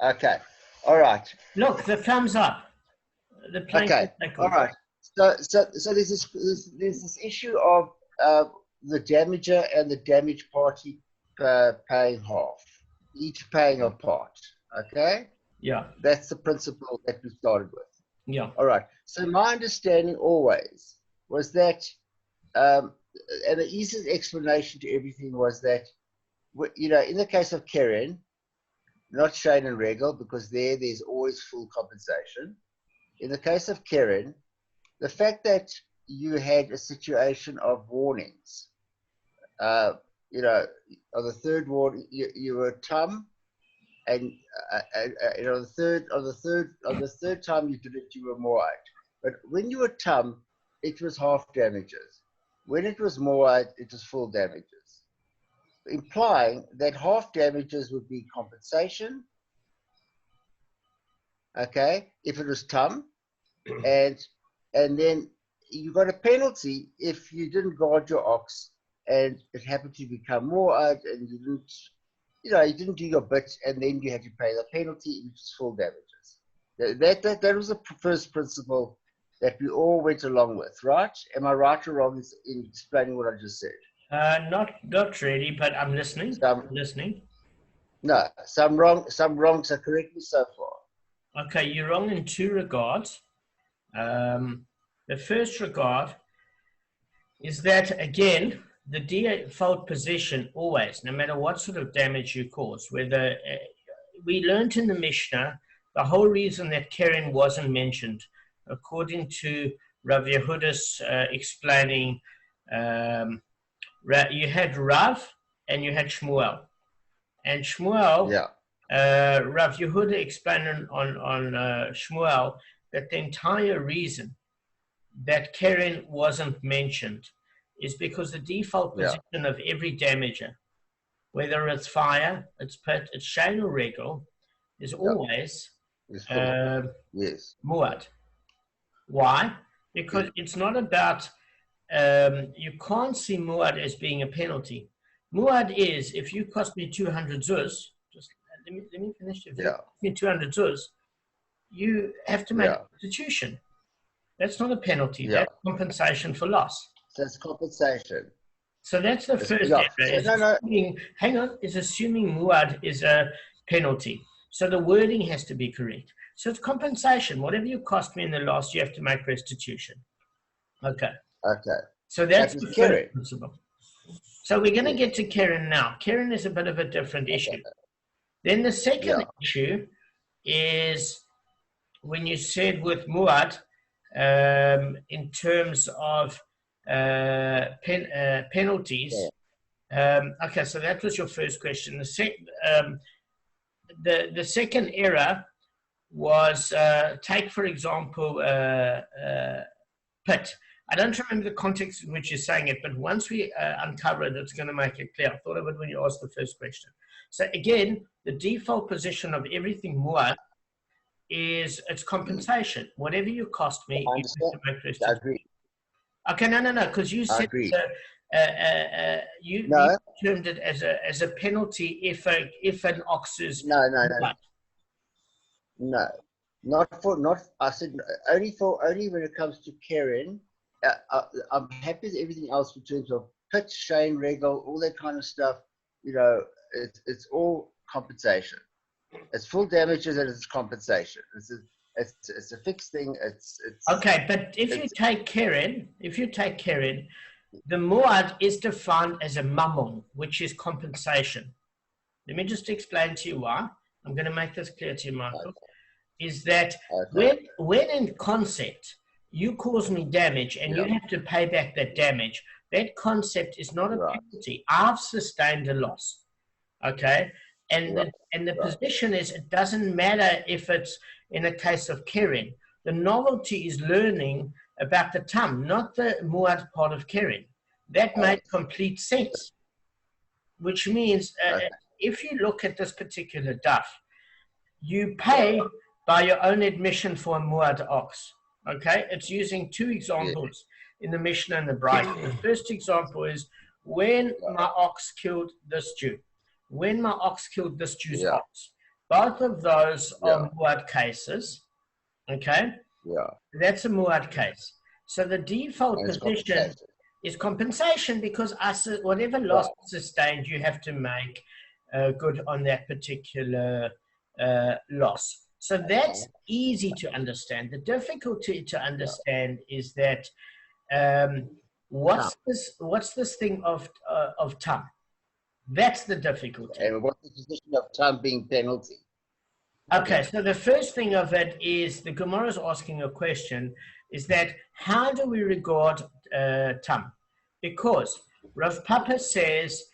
Okay. All right. Look, the thumbs up. The plank. Okay. All right. So there's this issue of the damager and the damaged party paying half, each paying a part. Okay. Yeah. That's the principle that we started with. Yeah. All right. So my understanding always was that, and the easiest explanation to everything was that, in the case of Karen, not Shane and Regal, because there's always full compensation. In the case of Karen, the fact that you had a situation of warnings, on the third warning, you were Tom, and on the third time you did it, you were Moite. But when you were Tom, it was half damages. When it was Moite, it was full damages, implying that half damages would be compensation. Okay, if it was Tom, and then you got a penalty if you didn't guard your ox and it happened to become Moite and you didn't do your bit, and then you had to pay the penalty, which is full damages. That was the first principle that we all went along with, right? Am I right or wrong in explaining what I just said? Not really, but I'm listening. I'm listening. No, some wrong, so correct me so far. Okay, you're wrong in two regards. The first regard is that, again, the default position always, no matter what sort of damage you cause, whether we learned in the Mishnah, the whole reason that Keren wasn't mentioned, according to Rav Yehuda's explaining, you had Rav and you had Shmuel. And Shmuel, Rav Yehuda explained on Shmuel that the entire reason that Keren wasn't mentioned is because the default position of every damager, whether it's fire, it's pit, it's shane or regal, is always muad. Why? Because it's not about, you can't see muad as being a penalty. Muad is, if you cost me 200 zuz, just let me finish. If you cost me 200 zuz, you have to make restitution. That's not a penalty. That's compensation for loss. So it's compensation. So that's the first error. Hang on, is assuming muad is a penalty. So the wording has to be correct. So it's compensation. Whatever you cost me in the loss, you have to make restitution. Okay. So that's the first principle. So we're going to get to Keren now. Keren is a bit of a different issue. Then the second issue is when you said with muad, in terms of penalties. Okay, so that was your first question. The second error was, take for example, pit. I don't remember the context in which you're saying it, but once we uncover it, it's going to make it clear. I thought of it when you asked the first question. So again, the default position of everything muad is it's compensation. Whatever you cost me, you have to make restitution. I agree. Okay, no, because you said you termed it as a penalty if an ox is no, I said only when it comes to Keren. I'm happy with everything else in terms of pitch, shane, regal, all that kind of stuff. It's all compensation. It's full damages and it's compensation. It's a fixed thing. It's okay. But if you take Keren, the muad is defined as a mammon, which is compensation. Let me just explain to you why. I'm going to make this clear to you, Michael. Is that when in concept you cause me damage and you have to pay back that damage, that concept is not a penalty. I've sustained a loss. Okay. And the position is, it doesn't matter if it's in a case of Keren. The novelty is learning about the tam, not the muad part of Keren. That made complete sense. Which means, if you look at this particular daf, you pay by your own admission for a muad ox. Okay? It's using two examples in the Mishnah and the Brayta. The first example is, when my ox killed this Jew. When my ox killed this Jew's ox, Both of those are muad cases. Okay? Yeah. That's a muad case. So the default And position is compensation because whatever loss sustained, you have to make good on that particular loss. So that's easy to understand. The difficulty to understand is that what's this thing of tam? That's the difficulty. And what's the position of tam being penalty? Okay, so the first thing of it is the Gemara is asking a question, is that how do we regard tam? Because Rav Papa says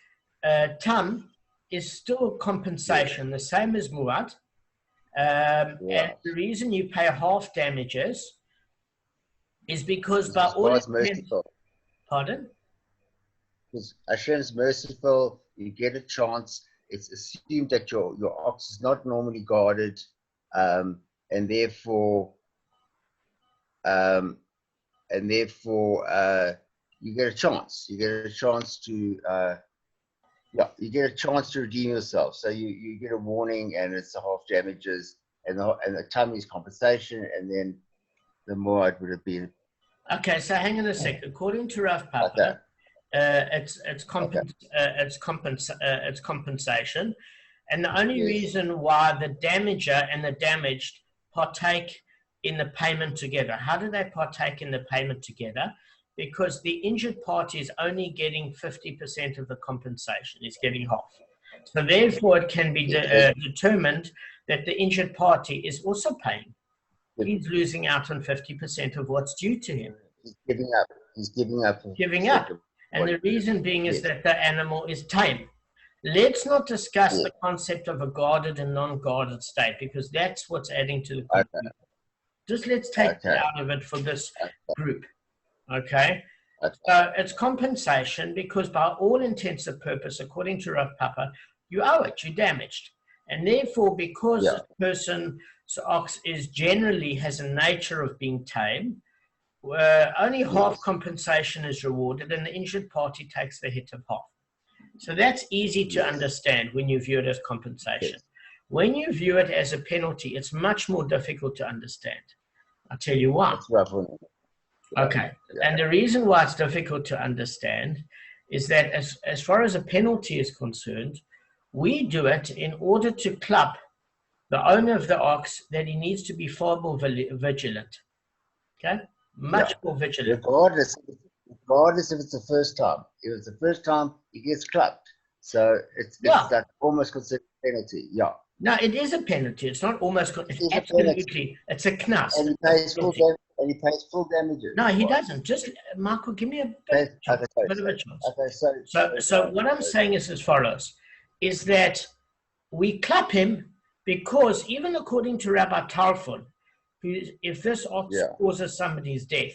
tam is still compensation, the same as muad. And the reason you pay half damages is because by all intents... Pardon? Because Hashem's merciful, you get a chance. It's assumed that your ox is not normally guarded, and therefore you get a chance. You get a chance to you get a chance to redeem yourself. So you get a warning, and it's the half damages, and the tummy is compensation, and then the muad would have been. Okay, so hang on a sec. According to Rav Papa, it's compensation, and the only reason why the damager and the damaged partake in the payment together. How do they partake in the payment together? Because the injured party is only getting 50% of the compensation; it's getting half. So therefore, it can be determined that the injured party is also paying. He's losing out on 50% of what's due to him. He's giving up. He's giving up. Giving up. And the reason being is that the animal is tame. Let's not discuss the concept of a guarded and non-guarded state, because that's what's adding to the conflict. Just let's take that out of it for this group. Okay? So it's compensation because by all intents and purpose, according to Rav Papa, you owe it, you're damaged. And therefore, because this person's ox generally has a nature of being tame, only half compensation is rewarded and the injured party takes the hit of half. So that's easy to understand when you view it as compensation. When you view it as a penalty, it's much more difficult to understand. I'll tell you why. Okay. And the reason why it's difficult to understand is that as far as a penalty is concerned, we do it in order to club the owner of the ox that he needs to be far more vigilant. Okay? Much more vigilant. Regardless if it's the first time. If it's the first time, he gets clubbed. So it's like almost considered a penalty. Yeah. No, it is a penalty. It's not almost. It's absolutely. It's a knas. And he pays full damage. And he pays full damages. No, he doesn't. Just Michael, give me a bit of a chance. Okay, so what I'm saying is as follows: is that we clap him because even according to Rabbi Tarfon, if this ox causes somebody's death,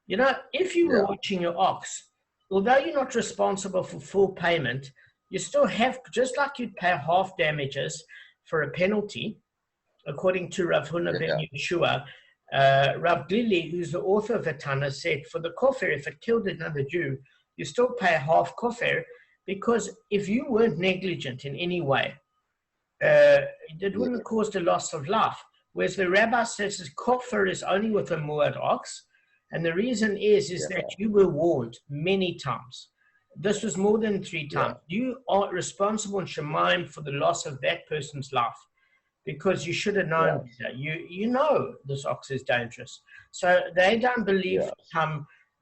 you know, if you were watching your ox, although you're not responsible for full payment, you still have, just like you'd pay half damages for a penalty, according to Rav Huna ben Yeshua, Rav Glili, who's the author of the Tana, said for the kofir, if it killed another Jew, you still pay half kofir, because if you weren't negligent in any way, it wouldn't have caused a loss of life. Whereas the rabbi says his kofir is only with a muad ox, and the reason is that you were warned many times. This was more than 3 times. You are responsible in Shemaim for the loss of that person's life, because you should have known better. You know this ox is dangerous. So they don't believe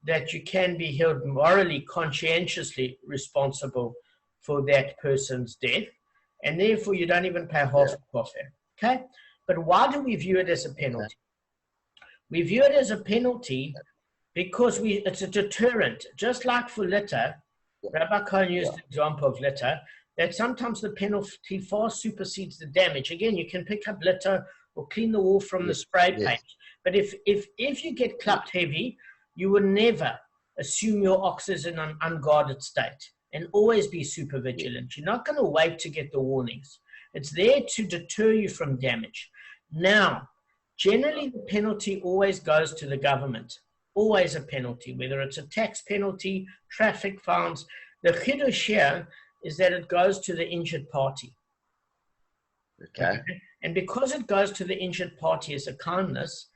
that you can be held morally, conscientiously responsible for that person's death, and therefore you don't even pay half the kofir. Okay? But why do we view it as a penalty? We view it as a penalty because it's a deterrent. Just like for litter, Rabbi Cohen used the example of litter, that sometimes the penalty far supersedes the damage. Again, you can pick up litter or clean the wall from the spray paint. But if you get clapped heavy, you will never assume your ox is in an unguarded state and always be super vigilant. You're not going to wait to get the warnings. It's there to deter you from damage. Now, generally the penalty always goes to the government. Always a penalty, whether it's a tax penalty, traffic fines. The chidush here is that it goes to the injured party. Okay. And because it goes to the injured party as a kindness,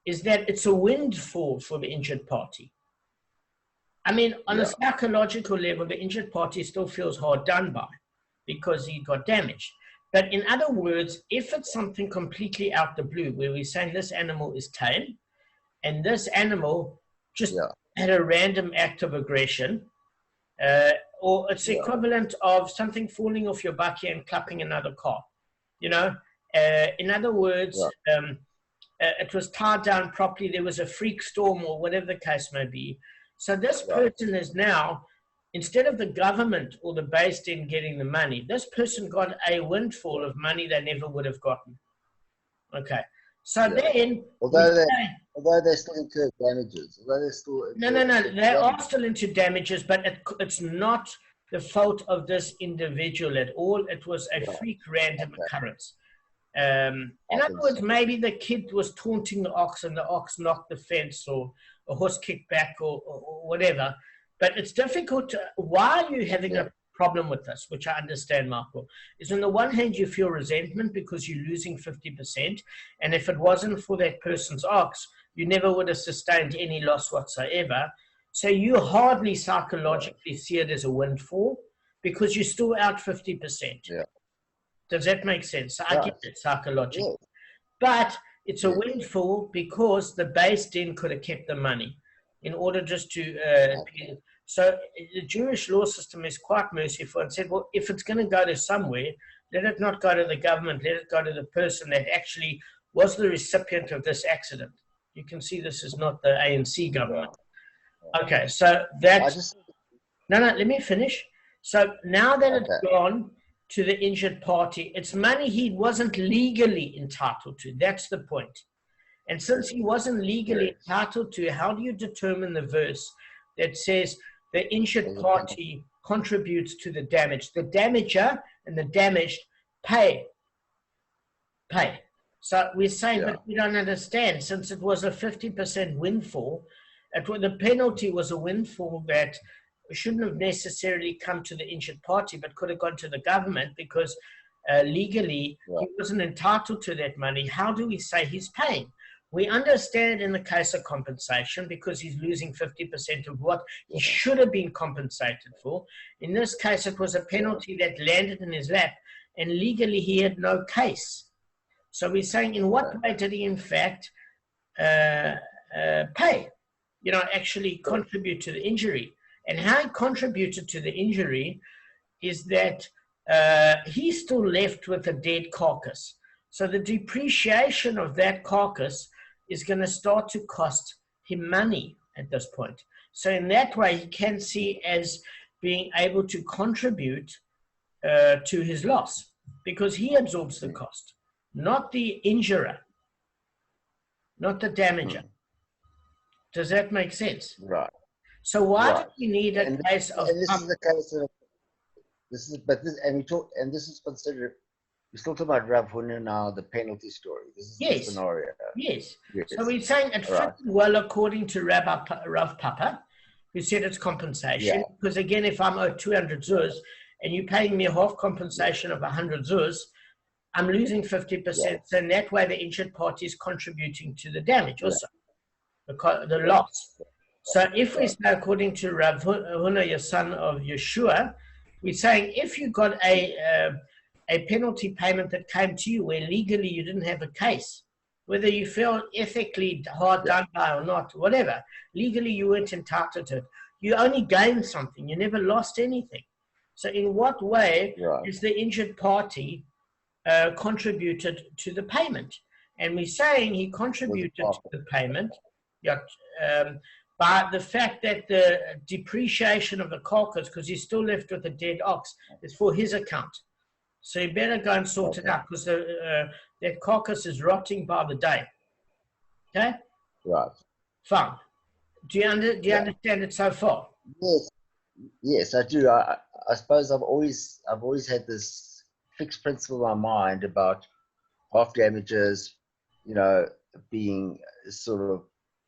is that it's a windfall for the injured party. I mean, on a psychological level, the injured party still feels hard done by because he got damaged. But in other words, if it's something completely out the blue, where we're saying this animal is tame, and this animal just had a random act of aggression, or it's equivalent of something falling off your bakkie and clapping another car, you know? In other words, it was tied down properly, there was a freak storm or whatever the case may be. So this person is now, instead of the government or the base din getting the money, this person got a windfall of money they never would have gotten. Okay. So then... Although they're still into damages. Although they're still... No. They are still into damages, but it's not the fault of this individual at all. It was a freak random occurrence. In other words, maybe the kid was taunting the ox and the ox knocked the fence, or a horse kicked back, or whatever. But it's difficult to... Why are you having a problem with this, which I understand, Michael, is on the one hand, you feel resentment because you're losing 50%. And if it wasn't for that person's ox, you never would have sustained any loss whatsoever. So you hardly psychologically see it as a windfall because you're still out 50%. Yeah. Does that make sense? So I get it psychologically. But it's a windfall because the base din could have kept the money in order just to... So the Jewish law system is quite merciful and said, well, if it's going to go to somewhere, let it not go to the government, let it go to the person that actually was the recipient of this accident. You can see this is not the ANC government. Okay, so that's... No, let me finish. So now that it's gone to the injured party, it's money he wasn't legally entitled to. That's the point. And since he wasn't legally entitled to, how do you determine the verse that says the injured party contributes to the damage? The damager and the damaged pay. So we're saying, but we don't understand. Since it was a 50% windfall, the penalty was a windfall that shouldn't have necessarily come to the injured party, but could have gone to the government because legally he wasn't entitled to that money. How do we say he's paying? We understand in the case of compensation because he's losing 50% of what he should have been compensated for. In this case, it was a penalty that landed in his lap, and legally he had no case. So we're saying, in what way did he in fact pay? Actually contribute to the injury. And how he contributed to the injury is that he's still left with a dead carcass. So the depreciation of that carcass is going to start to cost him money at this point. So in that way, he can see as being able to contribute to his loss because he absorbs the cost, not the injurer, not the damager. Does that make sense? Right. So why do we need a case of... And this is the case of... This is considered... We're still talking about Rav Huna now, the penalty story. This is the scenario. Yes. So we're saying it fits well according to Rav Papa, who said it's compensation. Because again, if I'm owed 200 zuz and you're paying me a half compensation of 100 zuz, I'm losing 50%. So in that way, the injured party is contributing to the damage also, the loss. So if we say, according to Rav Huna, your son of Yeshua, we're saying if you got a penalty payment that came to you where legally you didn't have a case, whether you feel ethically hard done by or not, whatever, legally you weren't entitled to it. You only gained something. You never lost anything. So in what way is the injured party contributed to the payment? And we're saying he contributed to the payment by the fact that the depreciation of the carcass, because he's still left with a dead ox, is for his account. So you better go and sort it out because that carcass is rotting by the day. Okay? Right. Fine. Do you understand it so far? Yes, I do. I suppose I've always had this fixed principle in my mind about half damages, being sort of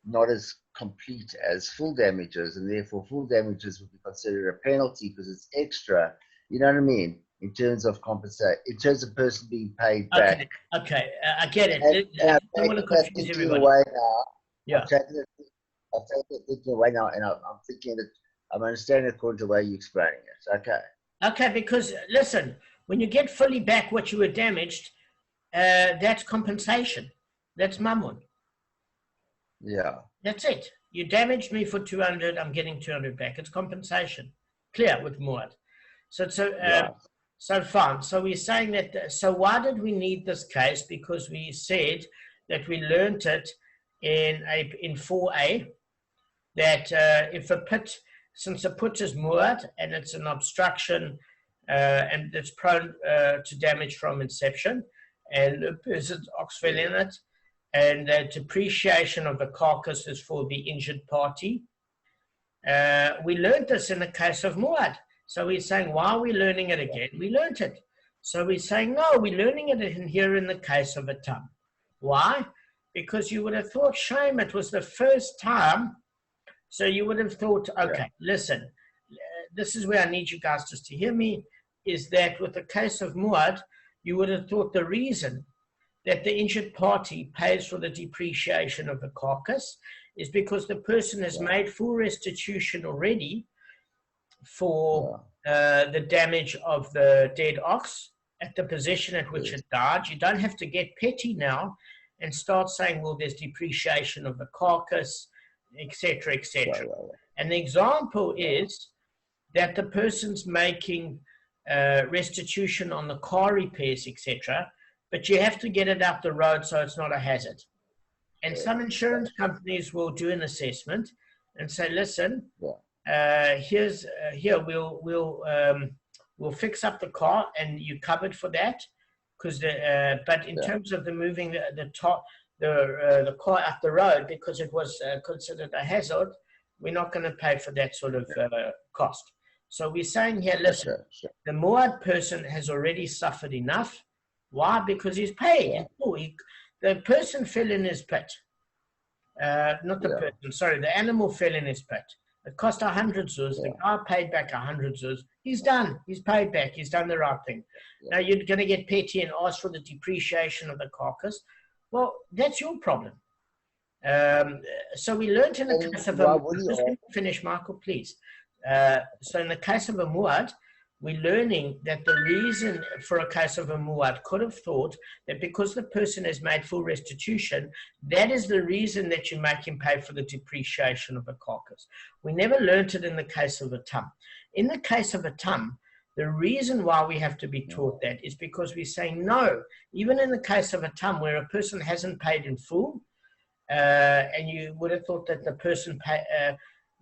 not as complete as full damages, and therefore full damages would be considered a penalty because it's extra. You know what I mean? in terms of compensate, in terms of person being paid back. Okay, I get it. And I I've don't want to taken that confuse thinking everybody. away now. Yeah. I've taken that thinking away now, and I'm thinking that I'm understanding according to the way you're explaining it. Okay. Okay, because listen, when you get fully back what you were damaged, that's compensation. That's mammon. Yeah. That's it. You damaged me for 200, I'm getting 200 back. It's compensation. Clear with Muad. So fine. So we're saying that, so why did we need this case? Because we said that we learned it in 4a, that if a pit, since a pit is Muad and it's an obstruction and it's prone to damage from inception, and the person's ox fell in it, and the depreciation of the carcass is for the injured party. We learned this in the case of Muad. So we're saying, why are we learning it again? We learned it. So we're saying, no, we're learning it here in the case of a tam. Why? Because you would have thought, shame, it was the first time. So you would have thought, okay, listen, this is where I need you guys just to hear me, is that with the case of Muad, you would have thought the reason that the injured party pays for the depreciation of the carcass is because the person has made full restitution already for the damage of the dead ox at the position at which it died. You don't have to get petty now and start saying, well, there's depreciation of the carcass, etc., etc. And the example is that the person's making restitution on the car repairs, etc., but you have to get it up the road so it's not a hazard. And some insurance companies will do an assessment and say, listen, here we'll fix up the car and you covered for that, because but in terms of the moving the car up the road because it was considered a hazard, we're not going to pay for that sort of cost. So we're saying here, listen, the Muad person has already suffered enough. Why? Because he's paid. The person fell in his pit. Not the person, sorry, the animal fell in his pit. It cost 100 zuz. The guy paid back 100 zuz. He's done. He's paid back. He's done the right thing. Now you're going to get petty and ask for the depreciation of the carcass. Well, that's your problem. So we learned in the case of a just let me finish, Michael, please. So in the case of a Muad, we're learning that the reason for a case of a Muad could have thought that because the person has made full restitution, that is the reason that you make him pay for the depreciation of the carcass. We never learned it in the case of a tam. In the case of a tam, the reason why we have to be taught that is because we're saying no, even in the case of a tam where a person hasn't paid in full, and you would have thought that the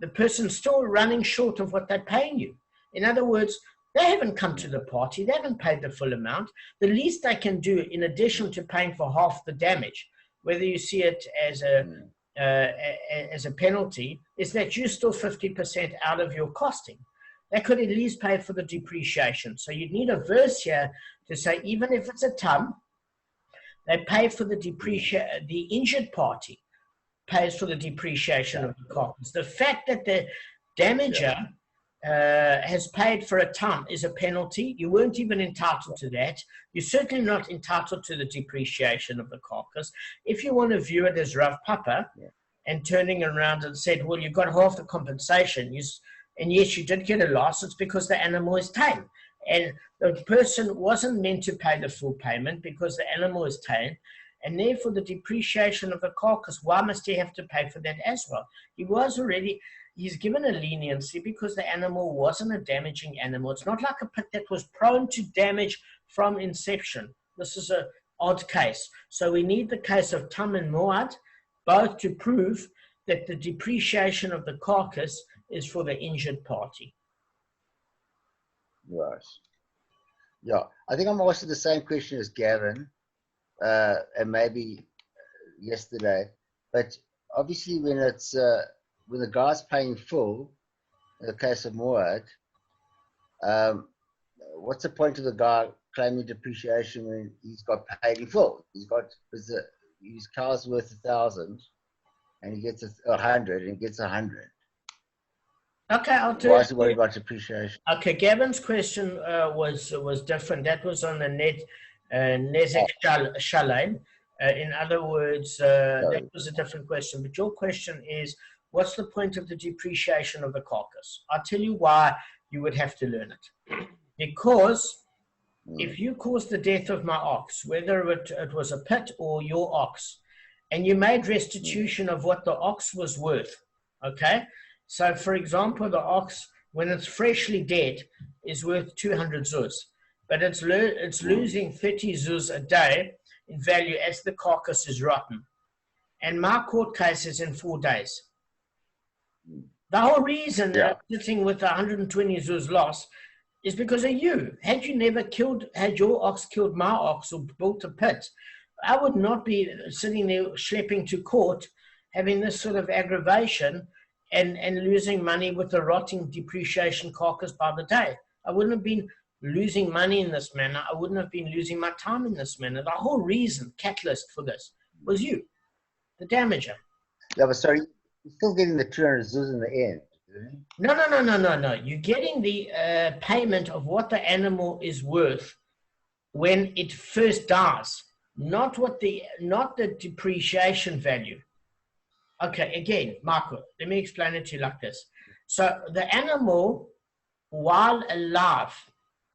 person's still running short of what they're paying you. In other words, they haven't come to the party. They haven't paid the full amount. The least they can do, in addition to paying for half the damage, whether you see it as a penalty, is that you're still 50% out of your costing. They could at least pay for the depreciation. So you'd need a verse here to say, even if it's a tam, they pay for the depreciation. The injured party pays for the depreciation of the carcass. The fact that the damager has paid for a tam is a penalty. You weren't even entitled to that. You're certainly not entitled to the depreciation of the carcass. If you want to view it as Rav Papa and turning around and said, well, you got half the compensation, and yes, you did get a loss, it's because the animal is tame. And the person wasn't meant to pay the full payment because the animal is tame. And therefore, the depreciation of the carcass, why must he have to pay for that as well? He's given a leniency because the animal wasn't a damaging animal. It's not like a pit that was prone to damage from inception. This is an odd case. So we need the case of Tam and Muad, both to prove that the depreciation of the carcass is for the injured party. Right. Yeah. I think I'm asking the same question as Gavin, and maybe yesterday. But obviously when it's when the guy's paying full, in the case of Muad, what's the point of the guy claiming depreciation when he's got paid in full? His car's worth 1,000, and he gets 100, and he gets 100. Okay, I'll do Why it. is he worried about depreciation? Okay, Gavin's question was different. That was on the Nezek Shalem. In other words, that was a different question. But your question is, what's the point of the depreciation of the carcass? I'll tell you why you would have to learn it. Because if you caused the death of my ox, whether it was a pit or your ox, and you made restitution of what the ox was worth, okay? So, for example, the ox, when it's freshly dead, is worth 200 zuz, but it's losing 30 zuz a day in value as the carcass is rotten. And my court case is in 4 days. The whole reason that I'm sitting with 120 zuz loss is because of you. Had your ox killed my ox or built a pit, I would not be sitting there schlepping to court, having this sort of aggravation and losing money with the rotting depreciation carcass by the day. I wouldn't have been losing money in this manner. I wouldn't have been losing my time in this manner. The whole reason, catalyst for this, was you, the damager. Yeah, but sorry, you're still getting the 200 zuz in the end. No. You're getting the payment of what the animal is worth when it first dies, not the depreciation value. Okay, again, Marco, let me explain it to you like this. So the animal, while alive,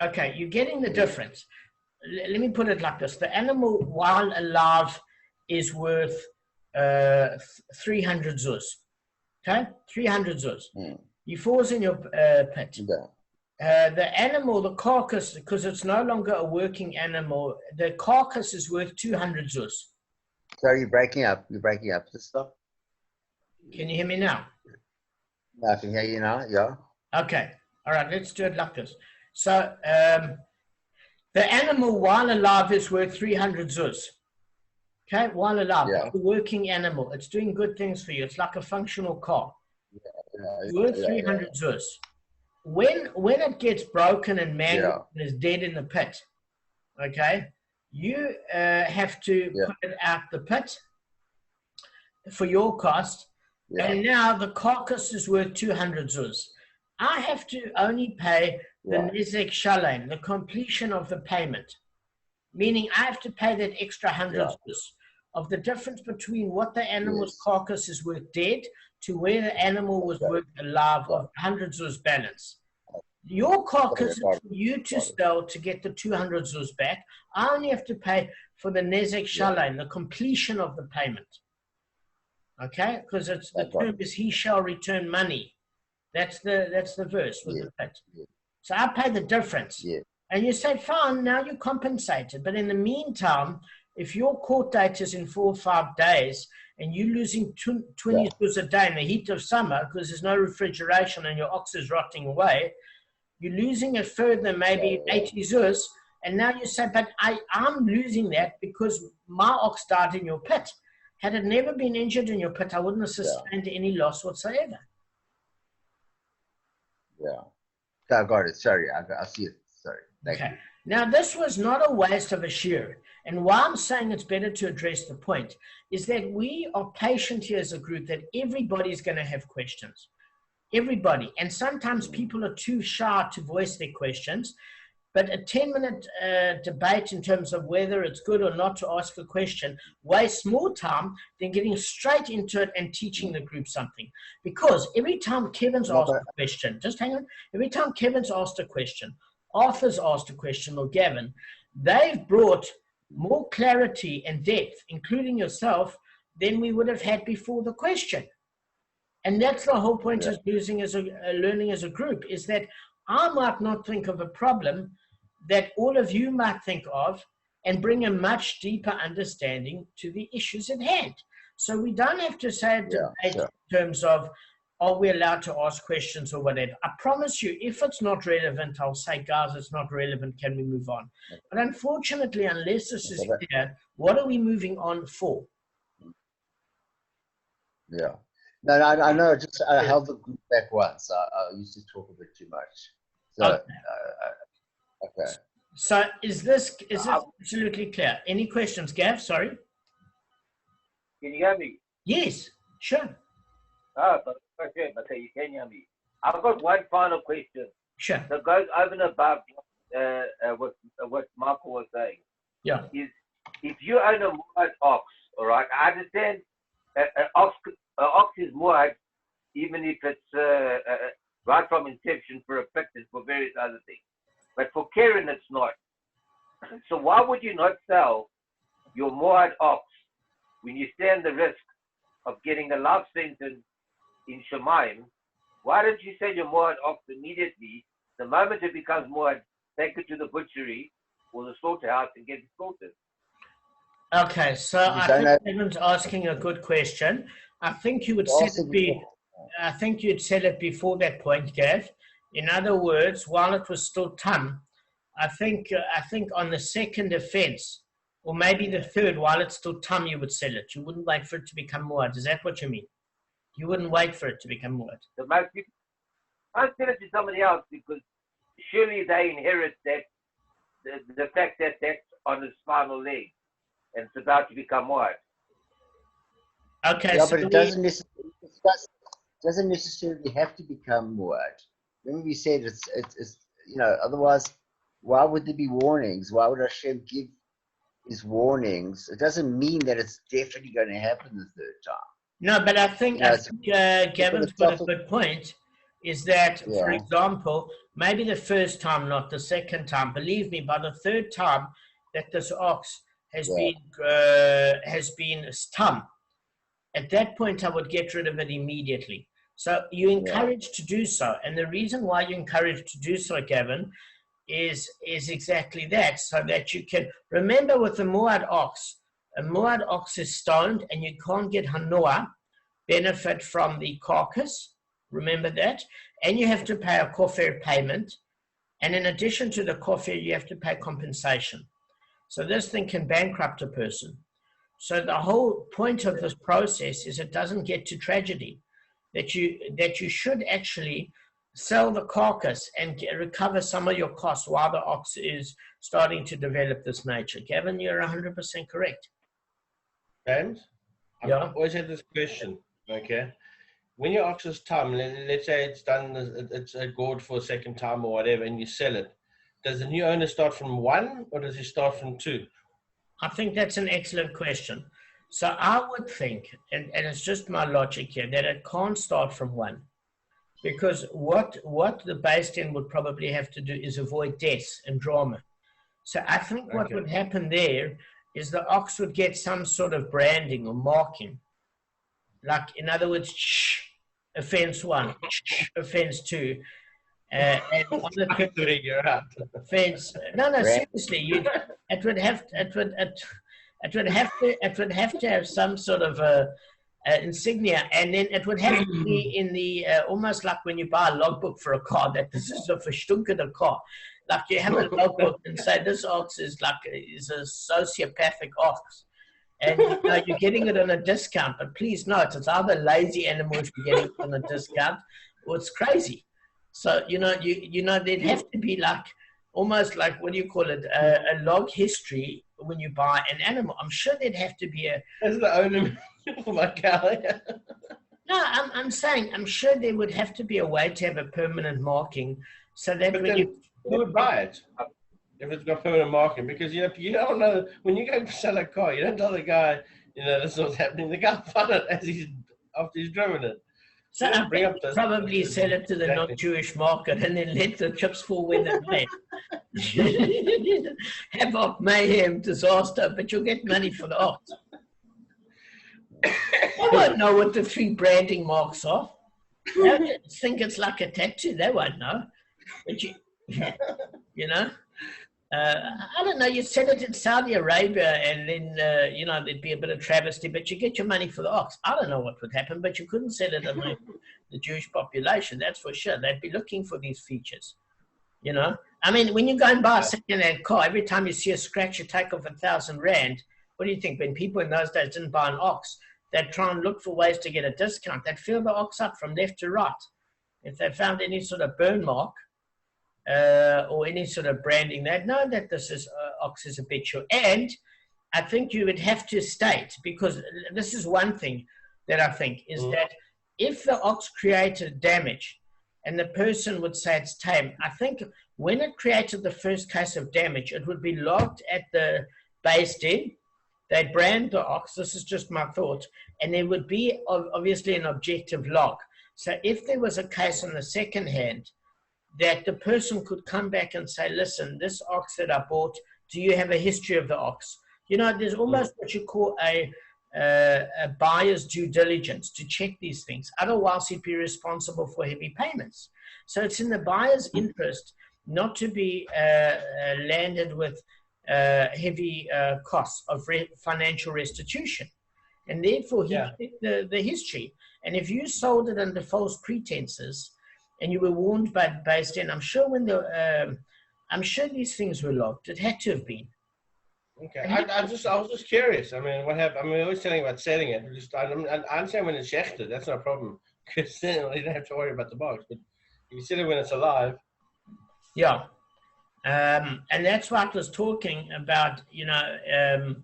okay, you're getting the difference. Let me put it like this. The animal, while alive, is worth 300 zuz. Okay, 300 zuz. He falls in your pit. The animal, the carcass, because it's no longer a working animal, the carcass is worth 200 zuz. Sorry, you're breaking up. Just stop. Can you hear me now? I can hear you now, yeah. Okay. All right, let's do it like this. So the animal, while alive, is worth 300 zuz. Okay, while alive. Yeah. It's a working animal. It's doing good things for you. It's like a functional car. It's worth 300 zuz. When it gets broken and mangled and is dead in the pit, okay, you have to put it out the pit for your cost. And now the carcass is worth 200 zuz. I have to only pay the Nezek Shalem, the completion of the payment. Meaning I have to pay that extra 100 zuz of the difference between what the animal's carcass is worth dead to where the animal was worth alive of 100 zuz balance. Your carcass is for you to sell to get the 200 zuz back. I only have to pay for the Nezek Shalem, the completion of the payment. Okay, because it's the term is he shall return money. That's the verse with the pit. So I pay the difference. And you say, fine, now you're compensated. But in the meantime, if your court date is in 4 or 5 days and you're losing 20 zuz a day in the heat of summer because there's no refrigeration and your ox is rotting away, you're losing a further maybe 80 zuz. And now you say, but I'm losing that because my ox died in your pit. Had it never been injured in your pit, I wouldn't have sustained any loss whatsoever. I got it. Sorry, I see it. Sorry. Okay. Now, this was not a waste of a shear. And why I'm saying it's better to address the point is that we are patient here as a group that everybody's going to have questions. Everybody. And sometimes people are too shy to voice their questions. But a 10-minute debate in terms of whether it's good or not to ask a question wastes more time than getting straight into it and teaching the group something. Because every time Kevin's asked a question, just hang on, every time Kevin's asked a question, Arthur's asked a question, or Gavin, they've brought more clarity and depth, including yourself, than we would have had before the question. And that's the whole point of learning as a group, is that I might not think of a problem that all of you might think of and bring a much deeper understanding to the issues at hand. So we don't have to say a debate in terms of, are we allowed to ask questions or whatever. I promise you, if it's not relevant, I'll say, guys, it's not relevant, can we move on? But unfortunately, unless this is clear, what are we moving on for? No, I know. I held the group back once. I used to talk a bit too much. So, okay. So is this absolutely clear? Any questions, Gav? Sorry. Can you hear me? Yes, sure. Okay, but you can hear me. I've got one final question. Sure. That goes over and above what Michael was saying. Yeah. Is if you own a moored ox, all right, I understand an ox is moored even if it's right from inception for a pit and for various other things. But for Karen, it's not. So why would you not sell your moored ox when you stand the risk of getting a life sentence in Shemaim? Why don't you sell your moored ox immediately? The moment it becomes moored, take it to the butchery or the slaughterhouse and get it slaughtered. Okay, so I think Damon's asking a good question. I think you would sell it I think you'd sell it before that point, Gav. In other words, while it was still tam, I think on the second offense, or maybe the third, while it's still tam, you would sell it. You wouldn't wait for it to become muad. Is that what you mean? You wouldn't wait for it to become muad. So most people, I sell it to somebody else because surely they inherit that the fact that that's on his final leg and it's about to become muad. Okay, yeah, so but it doesn't necessarily have to become muad. Remember we said it's otherwise why would there be warnings? Why would Hashem give these warnings? It doesn't mean that it's definitely going to happen the third time. No, but I think Gavin's got a good point, is that, for example, maybe the first time, not the second time. Believe me, by the third time that this ox has been stum, at that point I would get rid of it immediately. So you encourage to do so. And the reason why you encourage to do so, Gavin, is exactly that, so that you can remember with the muad ox. A muad ox is stoned, and you can't get hanoah, benefit from the carcass. Remember that, and you have to pay a kofir payment, and in addition to the kofir, you have to pay compensation. So this thing can bankrupt a person. So the whole point of this process is it doesn't get to tragedy. That you should actually sell the carcass and recover some of your costs while the ox is starting to develop this nature. Gavin, you're 100% correct. James, I've always had this question, okay? When your ox is tam, let's say it's done, it's gored for a second time or whatever, and you sell it, does the new owner start from 1 or does he start from 2? I think that's an excellent question. So I would think, and it's just my logic here, that it can't start from 1. Because what the Beis Din would probably have to do is avoid deaths and drama. So I think what would happen there is the ox would get some sort of branding or marking. Like, in other words, offense 1, offense 2. And on the offense, no, seriously, it would have to have some sort of insignia, and then it would have to be in the almost like when you buy a logbook for a car, that this is a verstunkene car. Like you have a logbook and say this ox is a sociopathic ox, and you're getting it on a discount. But please note, it's either lazy animals you're getting it on a discount, or it's crazy. So there'd have to be like almost like, what do you call it, a log history when you buy an animal. I'm sure there'd have to be That's the owner for my cow. No, I'm saying I'm sure there would have to be a way to have a permanent marking, so that when you would buy it if it's got permanent marking, because you don't know when you go to sell a car, you don't tell the guy this is what's happening. The guy find it after he's driven it. So I think probably sell it to the non-Jewish market and then let the chips fall where they may. Havoc, mayhem, disaster, but you'll get money for the ox. I won't know what the 3 branding marks are. They think it's like a tattoo. They won't know. But I don't know. You sell it in Saudi Arabia, and then there'd be a bit of travesty, but you get your money for the ox. I don't know what would happen, but you couldn't sell it on the Jewish population. That's for sure. They'd be looking for these features. I mean, when you go and buy a second-hand car, every time you see a scratch, you take off 1,000 rand. What do you think? When people in those days didn't buy an ox, they'd try and look for ways to get a discount. They'd fill the ox up from left to right. If they found any sort of burn mark, or any sort of branding, they'd know that this is ox is habitual. And I think you would have to state, because this is one thing that I think is that if the ox created damage, and the person would say it's tame. I think when it created the first case of damage, it would be logged at the base din. They'd brand the ox, this is just my thought, and there would be obviously an objective log. So if there was a case on the second hand, that the person could come back and say, listen, this ox that I bought, do you have a history of the ox? You know, there's almost what you call a buyer's due diligence to check these things. Otherwise, he'd be responsible for heavy payments. So it's in the buyer's interest not to be landed with heavy costs of financial restitution. And therefore, he checked the history. And if you sold it under false pretenses and you were warned by the base din, I'm sure I'm sure these things were logged. It had to have been. Okay, I was just curious. I mean, what happened? I mean, we're always telling about selling it. I understand when it's shechted, that's no problem, because then you don't have to worry about the box. But if you sell it when it's alive, yeah, and that's what I was talking about. You know,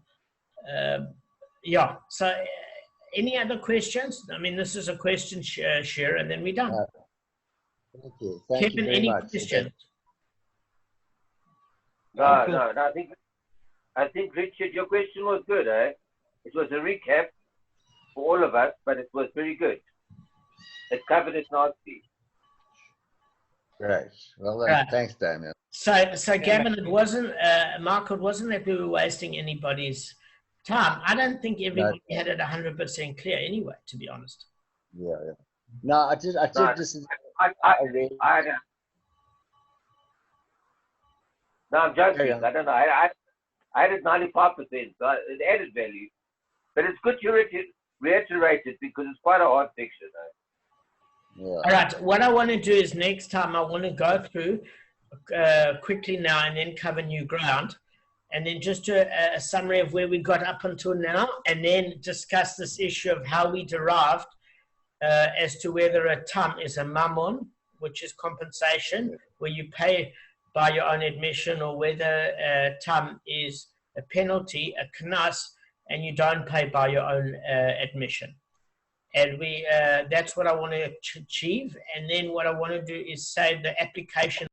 yeah. So, any other questions? I mean, this is a question share, and then we're done. Thank you. Thank you very any much. questions? No. I think, Richard, your question was good, eh? It was a recap for all of us, but it was very good. It covered it nicely. Great. Well done. Thanks, Damon. So Gavin, it wasn't, Mark, it wasn't that we were wasting anybody's time. I don't think everybody had it 100% clear anyway, to be honest. Yeah. No, I did listen. No, I'm joking. I don't know. I had it 95%, so it added value. But it's good to reiterate it because it's quite a hard section. Yeah. All right. What I want to do is next time I want to go through quickly now and then cover new ground, and then just do a summary of where we got up until now, and then discuss this issue of how we derived as to whether a tam is a mammon, which is compensation, where you pay by your own admission, or whether tam is a penalty, a knas, and you don't pay by your own admission. And that's what I want to achieve. And then what I want to do is say the application